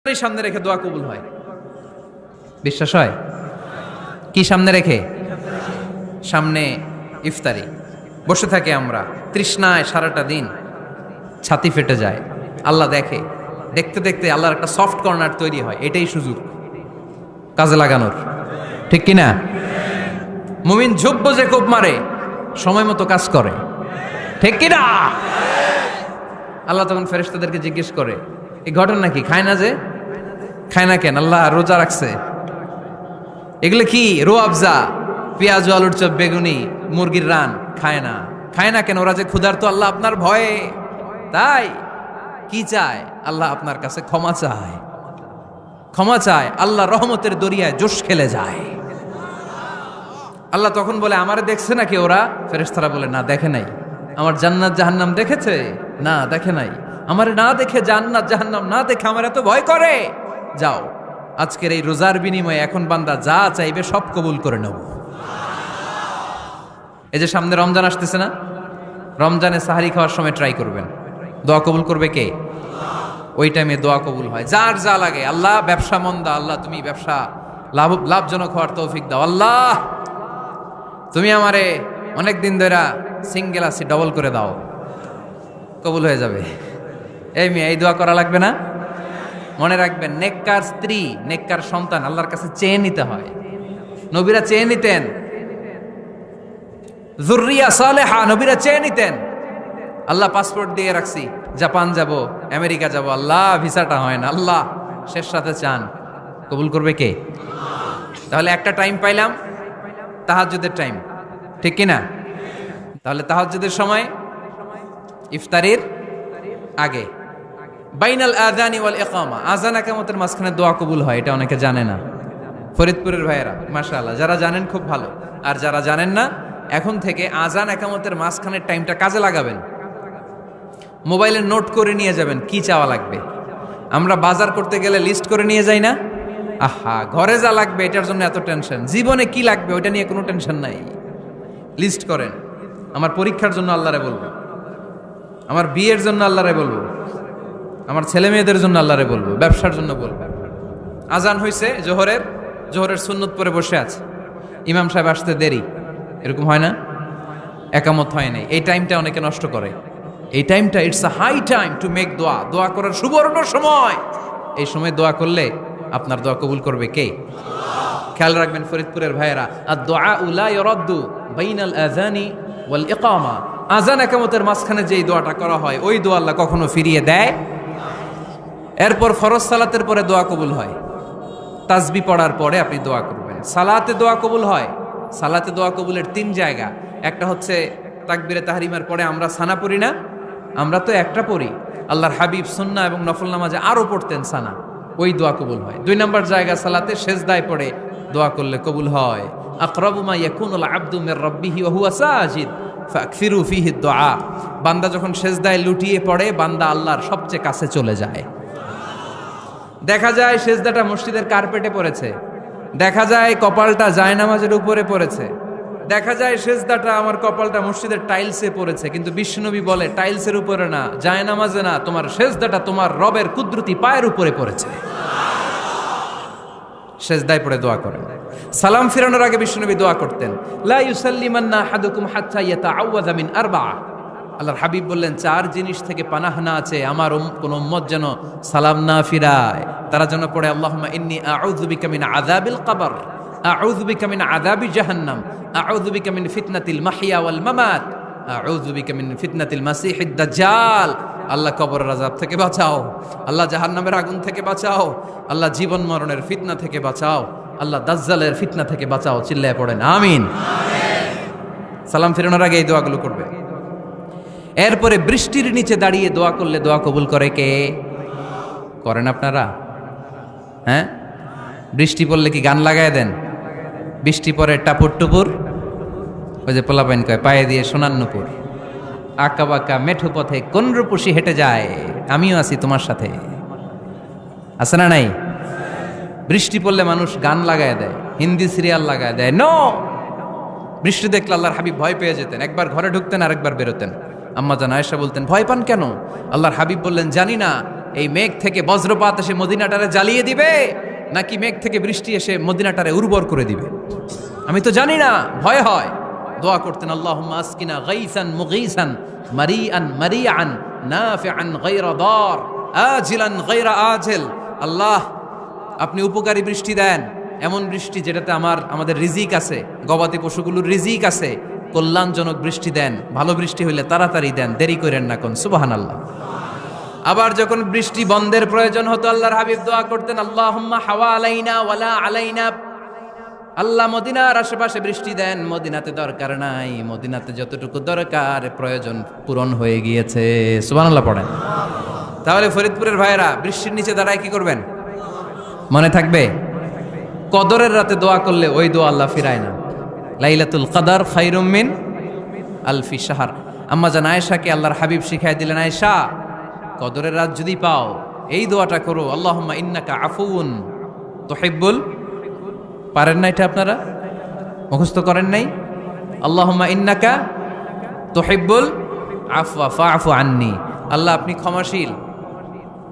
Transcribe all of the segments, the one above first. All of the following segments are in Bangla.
সামনে রেখে দোয়া কবুল হয়, বিশ্বাস হয়? কি সামনে রেখে? সামনে ইফতারি বসে থাকে আমরা, তৃষ্ণায় সারাটা দিন ছাতি ফেটে যায়। আল্লাহ দেখে, দেখতে দেখতে আল্লাহর একটা সফট কর্নার তৈরি হয়। এটাই সুযোগ কাজে লাগানোর, ঠিক কিনা? মুমিন ঝুব্ব যে কোপ মারে, সময় মতো কাজ করে, ঠিক কিনা? আল্লাহ তখন ফেরেশতাদেরকে জিজ্ঞেস করে, এই ঘটনা কি? খায় না যে? খায় না কেন? আল্লাহ রোজা রাখছে। এগুলো কি? রো আফজা, পেঁয়াজ, আলুর চপ, বেগুনি, মুরগির রান খায় না। খায় না কেন? ওরা যে ক্ষুধার্ত, আল্লাহ আপনার ভয়ে। তাই কি চায়? আল্লাহ আপনার কাছে ক্ষমা চায়, ক্ষমা চায়। আল্লাহ রহমতের দরিয়ায় জোশ খেলে যায়। আল্লাহ তখন বলে, আমারে দেখছে নাকি ওরা? ফেরেশতারা বলে, না দেখে নাই। আমার জান্নাত জাহান্নাম দেখেছে? না দেখে নাই। আমারে না দেখে, জান্নাত জাহান্নাম না দেখে আমার এত ভয় করে। যাও, আজকের এই রোজার বিনিময়ে এখন বান্দা যা চাইবে সব কবুল করে নেব। এই যে সামনে রমজান আসতেছে না, রমজানে সাহারি খাওয়ার সময় ট্রাই করবেন, দোয়া কবুল করবে কে? ওই টাইমে দোয়া কবুল হয়। যার যা লাগে, আল্লাহ ব্যবসা মন্দা, আল্লাহ তুমি ব্যবসা লাভজনক হওয়ার তৌফিক দাও। আল্লাহ তুমি আমারে অনেক দিন ধরে সিঙ্গেল আছি, ডবল করে দাও, কবুল হয়ে যাবে। এই মেয়ে, এই দোয়া করা লাগবে না? মনে রাখবেন, নেককার স্ত্রী, নেককার সন্তান আল্লাহর কাছে চেয়ে নিতে হয়। নবীরা চেয়ে নিতেন, যুররিয়া সালেহা, নবীরা চেয়ে নিতেন। আল্লাহ পাসপোর্ট দিয়ে রাখছি, জাপান যাব, আমেরিকা যাব, আল্লাহ ভিসাটা হয় না, আল্লাহ শেষ সাথে চান, কবুল করবে কে? তাহলে একটা টাইম পাইলাম, তাহাজ্জুদের টাইম, ঠিক কিনা? তাহলে তাহাজ্জুদের সময় ইফতারির আগে, বাইনাল আযানি ওয়াল ইকামা, আযান ইকামতের মাঝখানে দোয়া কবুল হয়। এটা অনেকে জানে না। ফরিদপুরের ভাইয়েরা মাশাআল্লাহ, যারা জানেন খুব ভালো, আর যারা জানেন না, এখন থেকে আযান ইকামতের মাঝখানের টাইমটা কাজে লাগাবেন। মোবাইলে নোট করে নিয়ে যাবেন কি চাওয়া লাগবে। আমরা বাজার করতে গেলে লিস্ট করে নিয়ে যাই না? আহা, ঘরে যা লাগবে এটার জন্য এত টেনশন, জীবনে কি লাগবে ওইটা নিয়ে কোনো টেনশন নাই। লিস্ট করেন, আমার পরীক্ষার জন্য আল্লাহরে বলবো, আমার বিয়ের জন্য আল্লাহরে বলবো, আমার ছেলে মেয়েদের জন্য আল্লাহরে বলবো, ব্যবসার জন্য বলবো। আজান হয়েছে জোহরের সুন্নত পরে বসে আছে, ইমাম সাহেব আসতে দেরি, এরকম হয় না? একামত হয় নাই, এই টাইমটা অনেকে নষ্ট করে। এই টাইমটা it's a high time to make দোয়া, দোয়া করার সুবর্ণ সময়। এই সময় দোয়া করলে আপনার দোয়া কবুল করবে কে? খেয়াল রাখবেন ফরিদপুরের ভাইয়েরা, আর দোয়া লা ইউরাদ্দু বাইনাল আযানি ওয়াল ইকামা, আযান ইকামতের মাঝখানে যেই দোয়াটা করা হয় ওই দোয়া আল্লাহ কখনো ফিরিয়ে দেয়। এরপর ফরজ সালাতের পরে দোয়া কবুল হয়, তাসবিহ পড়ার পরে আপনি দোয়া করবেন। সালাতে দোয়া কবুল হয়, সালাতে দোয়া কবুলের 3 জায়গা। একটা হচ্ছে তাকবীরে তাহরিমার পরে আমরা সানা পড়ি না, আমরা তো একটা পড়ি, আল্লাহর হাবিব সুন্নাহ এবং নফল নামাজে আরো পড়তেন সানা, ওই দোয়া কবুল হয়। 2 নম্বর জায়গা সালাতে সেজদায় পড়ে দোয়া করলে কবুল হয়। আকরাবু মা ইয়াকুনুল আবদু মির রাব্বিহি ওয়া হুয়া সাজিদ ফাকসিরু ফিহি দুআ, বান্দা যখন সেজদায় লুটিয়ে পড়ে বান্দা আল্লাহর সবচেয়ে কাছে চলে যায়। দেখা যায় সেজদাটা মসজিদের কার্পেটে পড়েছে, দেখা যায় কপালটা জায়নামাজের উপরে পড়েছে, দেখা যায় সেজদাটা আমার কপালটা মসজিদের টাইলসে পড়েছে, কিন্তু বিশ্বনবী বলে টাইলসের উপরে না, জায়নামাজে না, তোমার সেজদাটা তোমার রবের কুদরতি পায়ের উপরে পড়েছে। সেজদায় পড়ে দোয়া করেন। সালাম ফিরানোর আগে বিশ্বনবী দোয়া করতেন, লা ইউসাল্লিমান্না আহাদুকুম হাত্তা ইয়াতাআওয়াযা মিন আরবা'a, আল্লাহর হাবিব বললেন 4 জিনিস থেকে পানাহ না আছে আমার কোন উম্মত যেন সালাম না ফিরায়। তারা যেন পড়ে, আল্লাহুম্মা ইন্নী আউযু বিকা মিন আযাবিল কবর, আউযু বিকা মিন আযাবি জাহান্নাম, আউযু বিকা মিন ফিতনাতিল মাহইয়া ওয়াল মামাত, আউযু বিকা মিন ফিতনাতিল মাসিহিদ দাজ্জাল। আল্লাহ কবরের আযাব থেকে বাঁচাও, আল্লাহ জাহান্নামের আগুন থেকে বাঁচাও, আল্লাহ জীবন মরণের ফিতনা থেকে বাঁচাও, আল্লাহ দাজ্জালের ফিতনা থেকে বাঁচাও। চিল্লায়ে পড়েন আমিন। সালাম ফিরানোর আগে এই দোয়াগুলো করবে। এরপরে বৃষ্টির নিচে দাঁড়িয়ে দোয়া করলে দোয়া কবুল করে কে? করেন আপনারা? হ্যাঁ, বৃষ্টি পড়লে কি গান লাগায় দেন? বৃষ্টি পরে টাপুর টুপুর, ওই যে পোলাপাইন কয় পায়ে দিয়ে সোনার নুপুর, আঁকা বাঁকা মেঠো পথে কোন রূপসী হেঁটে যায়, আমিও আছি তোমার সাথে, আছে না নাই? বৃষ্টি পড়লে মানুষ গান লাগায় দেয়, হিন্দি সিরিয়াল লাগায় দেয়। নো, বৃষ্টি দেখলে আল্লাহর হাবিব ভয় পেয়ে যেতেন, একবার ঘরে ঢুকতেন আর একবার বেরোতেন। আম্মা জান আয়েশা বলতেন, ভয় পান কেন? আল্লাহর হাবিব বললেন, জানি না এই মেঘ থেকে বজ্রপাত এসে মদিনাটারে জ্বালিয়ে দিবে, নাকি মেঘ থেকে বৃষ্টি এসে মদিনাটারে উর্বর করে দিবে? আমি তো জানি না, ভয় হয়। দোয়া করতেন, আল্লাহুম্মা আসকিনা গাইসান মুগীসান মারিআন মারিআন নাফিআন গায়রা দার আজিলান গায়রা আজিল। আল্লাহ, আপনি উপকারী বৃষ্টি দেন, এমন বৃষ্টি যেটাতে আমাদের রিজিক আছে, গবাদি পশুগুলোর রিজিক আছে। কল্যাণজনক বৃষ্টি দেন, ভালো বৃষ্টি হইলে তাড়াতাড়ি দেন, দেরি করেন না কোন। সুবহানাল্লাহ। আবার যখন বৃষ্টি বন্ধের প্রয়োজন হতো, আল্লাহর হাবিব দোয়া করতেন, আল্লাহুম্মা হাওয়া আলাইনা ওয়ালা আলাইনা। আল্লাহ মদিনার আশেপাশে বৃষ্টি দেন, মদিনাতে দরকার নাই, মদিনাতে যতটুকু দরকার প্রয়োজন পূরণ হয়ে গিয়েছে। সুবহানাল্লাহ পড়েন। তাহলে ফরিদপুরের ভাইয়েরা বৃষ্টির নিচে দাঁড়ায় কি করবেন? মনে থাকবে, কদরের রাতে দোয়া করলে ওই দোয়া আল্লাহ ফিরায় না। লাইলাতুল কদর খায়রুম মিন আলফি শাহর। আম্মা জান আয়েশাকে আল্লাহর হাবিব শিখাই দিলেন, আয়েশা, কদরের রাত যদি পাও এই দোয়াটা করো, আল্লাহুম্মা ইন্নাকা আফুউন তুহিব্বুল। পারেন না এটা? আপনারা মুখস্থ করেন নাই? আল্লাহুম্মা ইন্নাকা তুহিব্বুল আফওয়া ফাআফু আন্নি। আল্লাহ আপনি ক্ষমাশীল,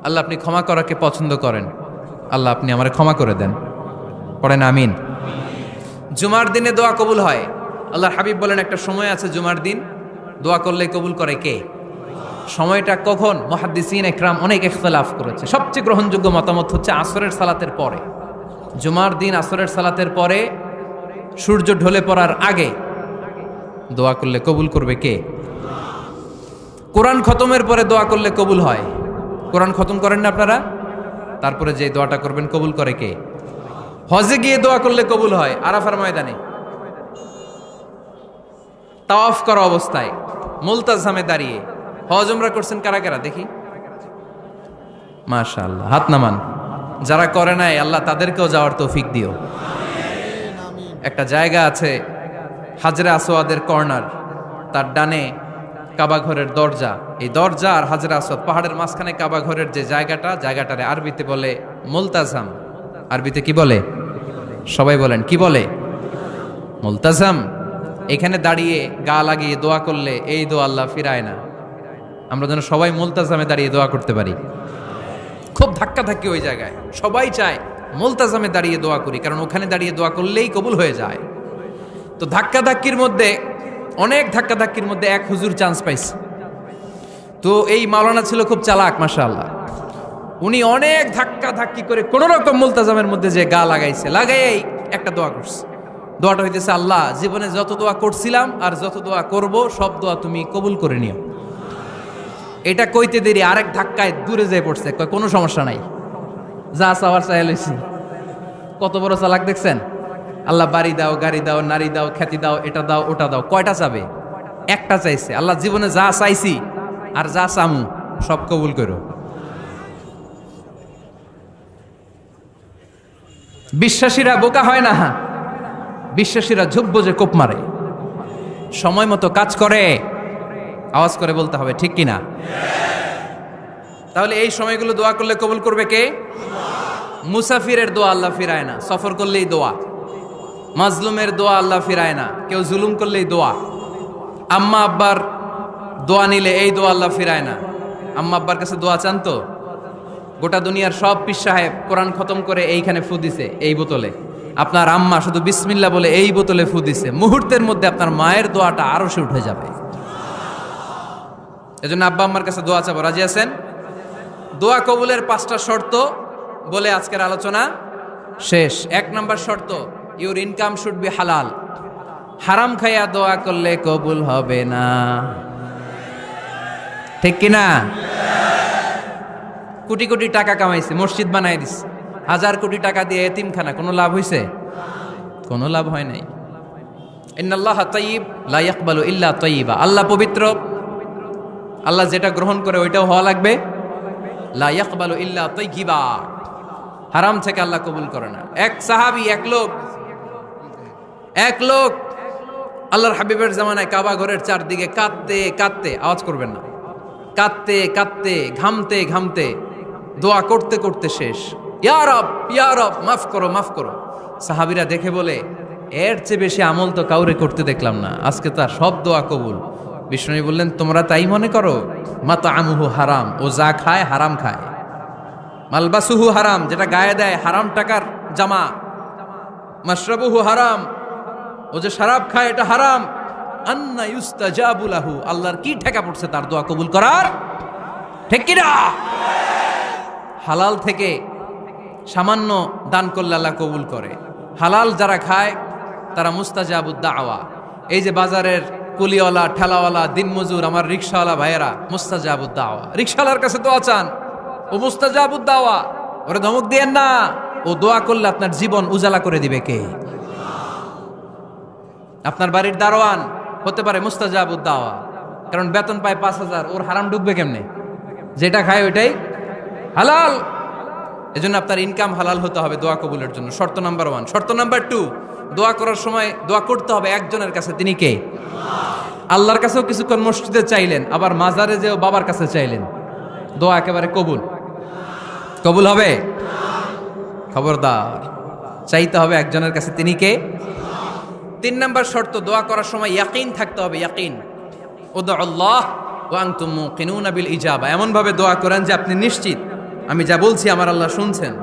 আল্লাহ আপনি ক্ষমা করাকে পছন্দ করেন, আল্লাহ আপনি আমারে ক্ষমা করে দেন। পড়েন আমিন। জুমার দিনে দোয়া কবুল হয়। আল্লাহর হাবিব বলেন, একটা সময় আছে জুমার দিন দোয়া করলে কবুল করে কে? সময়টা কখন? মুহাদ্দিসিন ইকরাম অনেক ইখতিলাফ করেছে। সবচেয়ে গ্রহণযোগ্য মতামত হচ্ছে আসরের সালাতের পরে। জুমার দিন আসরের সালাতের পরে সূর্য ঢলে পড়ার আগে দোয়া করলে কবুল করবে কে? কোরআন খতমের পরে দোয়া করলে কবুল হয়। কোরআন খতম করেন না আপনারা? তারপরে যে দোয়াটা করবেন কবুল করে কে? হজে গিয়ে দোয়া করলে কবুল হয়। আরাফার ময়দানে তাওয়াফ করা অবস্থায় মুলতাজামে দাঁড়িয়ে। হজ উমরা করছেন কারা কারা দেখি? মাশাআল্লাহ, হাত নামান। যারা করে নাই আল্লাহ তাদেরকেও যাওয়ার তৌফিক দিও। একটা জায়গা আছে হাজরে আসওয়াদের কর্নার, তার ডানে কাবা ঘরের দরজা। এই দরজা আর হাজরে আসওয়াদ, পাহাড়ের মাঝখানে কাবা ঘরের যে জায়গাটারে আরবিতে বলে মুলতাজাম। আরবিতে কি বলে? সবাই বলেন, কি বলে? মুলতাজাম। এখানে দাঁড়িয়ে গা লাগিয়ে দোয়া করলে এই দোয়া আল্লাহ ফিরায় না। আমরা যেন সবাই মুলতাজামে দাঁড়িয়ে দোয়া করতে পারি। খুব ধাক্কা ধাক্কি ওই জায়গায়, সবাই চায় মুলতাজামে দাঁড়িয়ে দোয়া করি, কারণ ওখানে দাঁড়িয়ে দোয়া করলেই কবুল হয়ে যায়। তো ধাক্কা ধাক্কির মধ্যে, অনেক ধাক্কা ধাক্কির মধ্যে এক হুজুর চান্স পাইছে। তো এই মাওলানা ছিল খুব চালাক, মাশাআল্লাহ। উনি অনেক ধাক্কা ধাক্কি করে কোন রকম মুলতাজামের মধ্যে যে গা লাগাইছে, লাগাই একটা দোয়া করছে। দোয়াটা হইতেছে, আল্লাহ জীবনে যত দোয়া করছিলাম আর যত দোয়া করব সব দোয়া তুমি কবুল করে নিও। এটা কইতে দেরি আরেক ধাক্কায় দূরে যেয়ে পড়ছে, কয় কোনো সমস্যা নাই, যা চাওয়ার চাই লইছি। কত বড় চালাক দেখছেন? আল্লাহ বাড়ি দাও, গাড়ি দাও, নারী দাও, খ্যাতি দাও, এটা দাও, ওটা দাও। কয়টা চাবে? একটা চাইছে। আল্লাহ জীবনে যা চাইছি আর যা চামু সব কবুল করো। বিশ্বাসীরা বোকা হয় না, বিশ্বাসীরা ঝুব্ব যে কোপ মারে। সময় মতো কাজ করে, আওয়াজ করে বলতে হবে, ঠিক কিনা? তাহলে এই সময়গুলো দোয়া করলে কবুল করবে কে? মুসাফিরের দোয়া আল্লাহ ফিরায় না, সফর করলেই দোয়া। মাজলুমের দোয়া আল্লাহ ফিরায় না, কেউ জুলুম করলেই দোয়া। আম্মা আব্বার দোয়া নিলে এই দোয়া আল্লাহ ফিরায় না। আম্মা আব্বার কাছে দোয়া চান তো? গোটা দুনিয়ার সব পীর সাহেব কোরআন খতম করে এইখানে ফু দিছে, এই বোতলে। আপনার আম্মা শুধু বিসমিল্লাহ বলে এই বোতলে ফু দিছে, মুহূর্তের মধ্যে আপনার মায়ের দোয়াটা আরশে উঠে যাবে। এজন্য আব্বা আম্মার কাছে দোয়া চাবো, রাজি আছেন? দোয়া কবুলের 5টা শর্ত বলে আজকের আলোচনা শেষ। 1 নম্বর শর্ত, ইউর ইনকাম শুড বি হালাল। হারাম খাইয়া দোয়া করলে কবুল হবে না, ঠিক কিনা? কোটি কোটি টাকা কামাইছে, মসজিদ বানাই দিছে, 1000 কোটি টাকা দিয়ে এতিমখানা, কোনো লাভ হইছে? কোনো লাভ হয় নাই। ইন্নাল্লাহা তাইয়্যিব লা ইয়াকবালু ইল্লা তাইয়্যিবা। আল্লাহ পবিত্র, আল্লাহ যেটা গ্রহণ করে ওইটাও হওয়া লাগবে। লা ইয়াকবালু ইল্লা তাইয়্যিবা। হারাম থেকে আল্লাহ কবুল করে না। এক সাহাবী, এক লোক আল্লাহর হাবিবের জামানায় কাবা ঘরের চারদিকে কাঁদতে কাঁদতে, আওয়াজ করবেন না, কাঁদতে কাঁদতে, ঘামতে ঘামতে, দোয়া করতে করতে শেষ। ইয়া রব, ইয়া রব, মাফ করো, মাফ করো। সাহাবীরা দেখে বলে, এর চেয়ে বেশি আমল তো কাউরে করতে দেখলাম না, আজকে তার সব দোয়া কবুল। বিষ্ণু বললেন, তোমরা তাই মনে করো? মাতাআমুহু হারাম, ও যা খায় হারাম খায়। মালবাসুহু হারাম, যেটা গায়ে দেয় হারাম টাকার জামা। মাশরাবুহু হারাম, ও যে শরাব খায় এটা হারাম। আন্না ইউস্তাজাবু লাহু, আল্লাহর কি ঠেকা পড়ছে তার দোয়া কবুল করার? ঠিক কি না? হালাল থেকে সামান্য দান করলে আল্লাহ কবুল করে। হালাল যারা খায় তারা মুস্তাজাবুদ দাওয়া। এই যে বাজারের কুলিওয়ালা, ঠেলাওয়ালা, দিনমজুর, আমার রিকশাওয়ালা ভাইয়েরা, মুস্তাজাবুদ দাওয়া। রিকশাওয়ালার কাছে দোয়া চান, ও মুস্তাজাবুদ দাওয়া। ওরে ধমক দিয়েন না, ও দোয়া করলে আপনার জীবন উজালা করে দিবে কে? আপনার বাড়ির দারোয়ান হতে পারে মুস্তাজাবুদ দাওয়া, কারণ বেতন পায় 5,000, ওর হারাম ঢুকবে কেমনে? যেটা খায় ওইটাই হালাল। এজন্য আপনার ইনকাম হালাল হতে হবে দোয়া কবুলের জন্য। শর্ত নাম্বার 1। শর্ত নাম্বার 2, দোয়া করার সময় দোয়া করতে হবে একজনের কাছে। তিনি কে? আল্লাহর কাছেও কিছুক্ষণ মসজিদে চাইলেন, আবার মাজারে যেও বাবার কাছে চাইলেন, দোয়া একেবারে কবুল? কবুল হবে? খবরদার, চাইতে হবে একজনের কাছে। তিনি কে? 3 নাম্বার শর্ত, দোয়া করার সময় ইয়াকিন থাকতে হবে। ইয়াকিন, উদউ আল্লাহ ওয়া আনতুম মুকিনুনা বিল ইজাবা। এমন ভাবে দোয়া করেন যে আপনি নিশ্চিত আমি যা বলছি আমার আল্লাহ শুনছেন,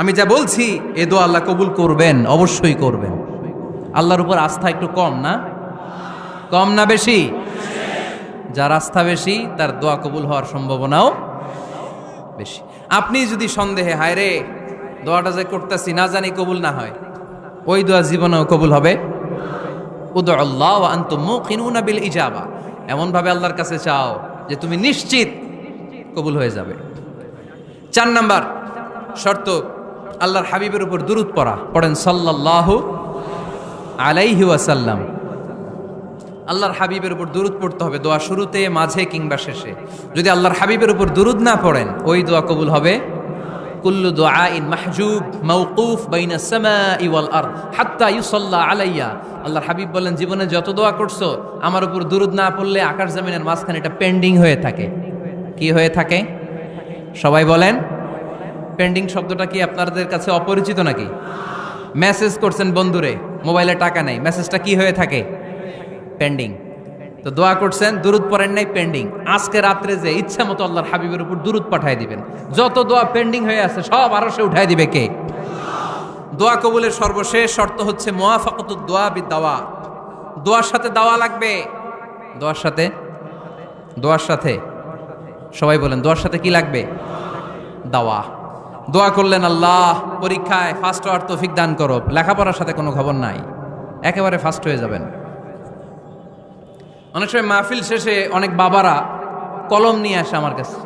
আমি যা বলছি এ দোয়া আল্লাহ কবুল করবেন, অবশ্যই করবেন। আল্লাহর উপর আস্থা একটু কম না? কম না বেশি? যার আস্থা বেশি তার দোয়া কবুল হওয়ার সম্ভাবনাও বেশি। আপনি যদি সন্দেহে, হায় রে দোয়াটা যে করতেছি না জানি কবুল না হয়, ওই দোয়া জীবনেও কবুল হবে? উদউ আল্লাহ ওয়া আনতুম মুকিনুনা বিল ইজাবা। এমন ভাবে আল্লাহর কাছে চাও যে তুমি নিশ্চিত কবুল হয়ে যাবে। 4 নাম্বার শর্ত, আল্লাহর হাবিবের উপর দুরূদ পড়া। পড়েন সাল্লাল্লাহু আলাইহি ওয়াসাল্লাম। আল্লাহর হাবিবের উপর দুরূদ পড়তে হবে দোয়া শুরুতে, মাঝে কিংবা শেষে। যদি আল্লাহর হাবিবের উপর দুরূদ না পড়েন, ওই দোয়া কবুল হবে? কুল্লু দুআইন মাহজুব মাওকুফ বাইনা সামাই ওয়াল আরদ হাত্তা ইউসাল্লা আলাইয়া। আল্লাহর হাবিব বলেন, জীবনে যত দোয়া করছো আমার উপর দুরূদ না পড়লে আকাশ জমিনের মাঝখানে এটা পেন্ডিং হয়ে থাকে। কি হয়ে থাকে? সবাই বলেন। পেন্ডিং শব্দটা কি আপনাদের কাছে অপরিচিত নাকি? মেসেজ করছেন বন্ধুরে, মোবাইলে টাকা নেই, মেসেজটা কি হয়ে থাকে? পেন্ডিং। তো দোয়া করছেন, দুরূদ পড়েন নাই, পেন্ডিং। আজকে রাত্রে যে ইচ্ছা মতো আল্লাহর হাবিবের উপর দুরূদ পাঠিয়ে দিবেন, যত দোয়া পেন্ডিং হয়ে আছে সব আরশে উঠায় দিবে কে? দোয়া কবুলের সর্বশেষ শর্ত হচ্ছে মুওয়াফাকাতুদ দোয়া বিদ-দাওয়া। দোয়ার সাথে দাওয়া লাগবে। দোয়ার সাথে সবাই বলেন, দোয়ার সাথে কি লাগবে? দাওয়া। দোয়া করলেন, আল্লাহ পরীক্ষায় ফার্স্ট হওয়ার তৌফিক দান করো, লেখাপড়ার সাথে কোনো খবর নাই, একেবারে ফার্স্ট হয়ে যাবেন। অনেক সময় মাহফিল শেষে অনেক বাবারা কলম নিয়ে আসে আমার কাছে।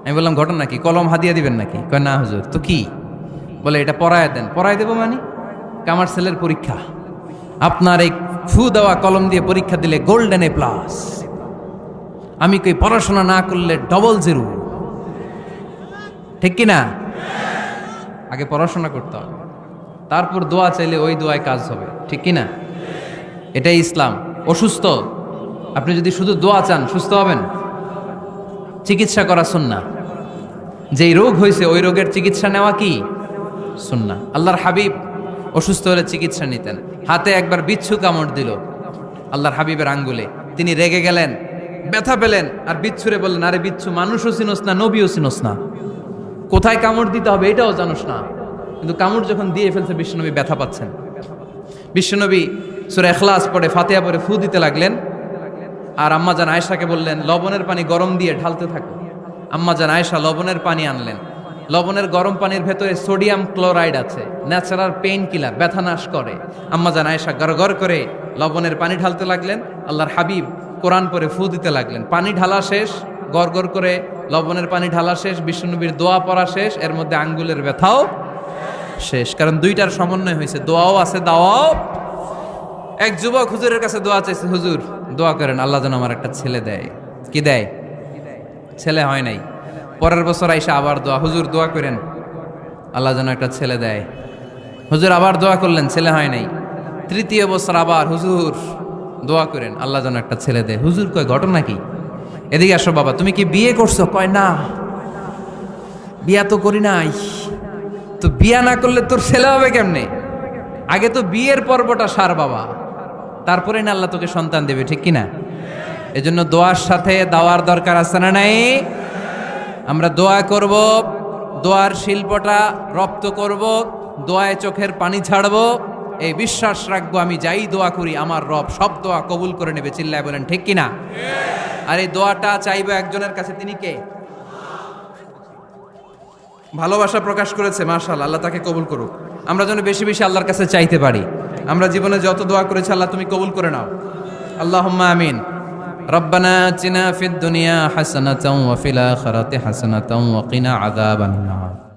আমি বললাম, ঘটনা কি? কলম হাদিয়া দিবেন নাকি? কয় না হুজুর। তো কি? বলে এটা পড়ায় দেন। পড়ায় দেবো মানে? আমার ছেলের পরীক্ষা, আপনার এই ফু দেওয়া কলম দিয়ে পরীক্ষা দিলে গোল্ডেন এ প্লাস। আমি কই পড়াশোনা না করলে ডবল জিরো। ঠিক কি না? আগে পড়াশোনা করতে হবে, তারপর দোয়া চাইলে ওই দোয়ায় কাজ হবে। ঠিক কি না? এটাই ইসলাম। অসুস্থ আপনি যদি শুধু দোয়া চান, সুস্থ হবেন? চিকিৎসা করা সুন্নাহ। যেই রোগ হয়েছে ওই রোগের চিকিৎসা নেওয়া কি সুন্নাহ। আল্লাহর হাবিব অসুস্থ হলে চিকিৎসা নিতেন। হাতে একবার বিচ্ছু কামড় দিল আল্লাহর হাবিবের আঙ্গুলে, তিনি রেগে গেলেন, ব্যথা পেলেন, আর বিচ্ছুরে বললেন, আরে বিচ্ছু, মানুষও চিনোস না, নবীও চিনোস না, কোথায় কামড় দিতে হবে এটাও জানোস না। কিন্তু কামড় যখন দিয়ে ফেলছে, বিশ্বনবী ব্যথা পাচ্ছেন। বিশ্বনবী সূরা ইখলাস পড়ে, ফাতিহা পড়ে ফু দিতে লাগলেন। আর আম্মাজান আয়েশাকে বললেন, লবণের পানি গরম দিয়ে ঢালতে থাকো। আম্মাজান আয়েশা লবণের পানি আনলেন। লবণের গরম পানির ভেতরে সোডিয়াম ক্লোরাইড আছে, ন্যাচারাল পেইন কিলার, ব্যথা নাশ করে। আম্মাজান আয়েশা গড়গড় করে লবণের পানি ঢালতে লাগলেন। আল্লাহর হাবিব কোরআন পড়ে ফু দিতে লাগলেন। পানি ঢালা শেষ, গড়গড় করে লবণের পানি ঢালা শেষ, বিশ্বনবীর দোয়া পড়া শেষ, এর মধ্যে আঙ্গুলের ব্যথাও শেষ। কারণ দুইটার সমন্বয় হয়েছে, দোয়াও আছে, দাওয়াও। এক যুবক হুজুরের কাছে দোয়া চাইছে, হুজুর দোয়া করেন আল্লাহ যেন আমার একটা ছেলে দেয়। কি দেয়? ছেলে হয় নাই। পরের বছর আইসা আবার দোয়া, হুজুর দোয়া করেন আল্লাহ যেন একটা ছেলে দেয়। হুজুর আবার দোয়া করলেন, ছেলে হয় নাই। তৃতীয় বছর আবার, হুজুর দোয়া করেন আল্লাহ যেন একটা ছেলে দেয়। হুজুর কয়, ঘটনা কি? এদিকে আসো বাবা, তুমি কি বিয়ে করছো? কয় না, বিয়া তো করি নাই। তো বিয়া না করলে তোর ছেলে হবে কেমনে? আগে তো বিয়ের পর্বটা সার বাবা, তারপরে না আল্লাহ তোকে সন্তান দেবে। ঠিক কিনা? এজন্য দোয়ার সাথে দাওয়ার দরকার আছে না নাই? আমরা দোয়া করব, দোয়ার শিল্পটা রপ্ত করব, দোয়ায় চোখের পানি ছাড়বো, এই বিশ্বাস রাখবো আমি যাই দোয়া করি আমার রব সব দোয়া কবুল করে নেবে। চিল্লায় বলেন ঠিক কিনা? আর এই দোয়াটা চাইবো একজনের কাছে, তিনি কে? ভালোবাসা প্রকাশ করেছে, মাশাআল্লাহ, আল্লাহ তাকে কবুল করুক। আমরা যেন বেশি বেশি আল্লাহর কাছে চাইতে পারি। আমরা জীবনে যত দোয়া করেছি আল্লাহ তুমি কবুল করে নাও, আল্লাহুম্মা আমিন। রব্বানা আতিনা ফিদ দুনিয়া হাসানাতাও ওয়া ফিল আখিরাতি হাসানাতাও ওয়া কিনা আযাবান নার।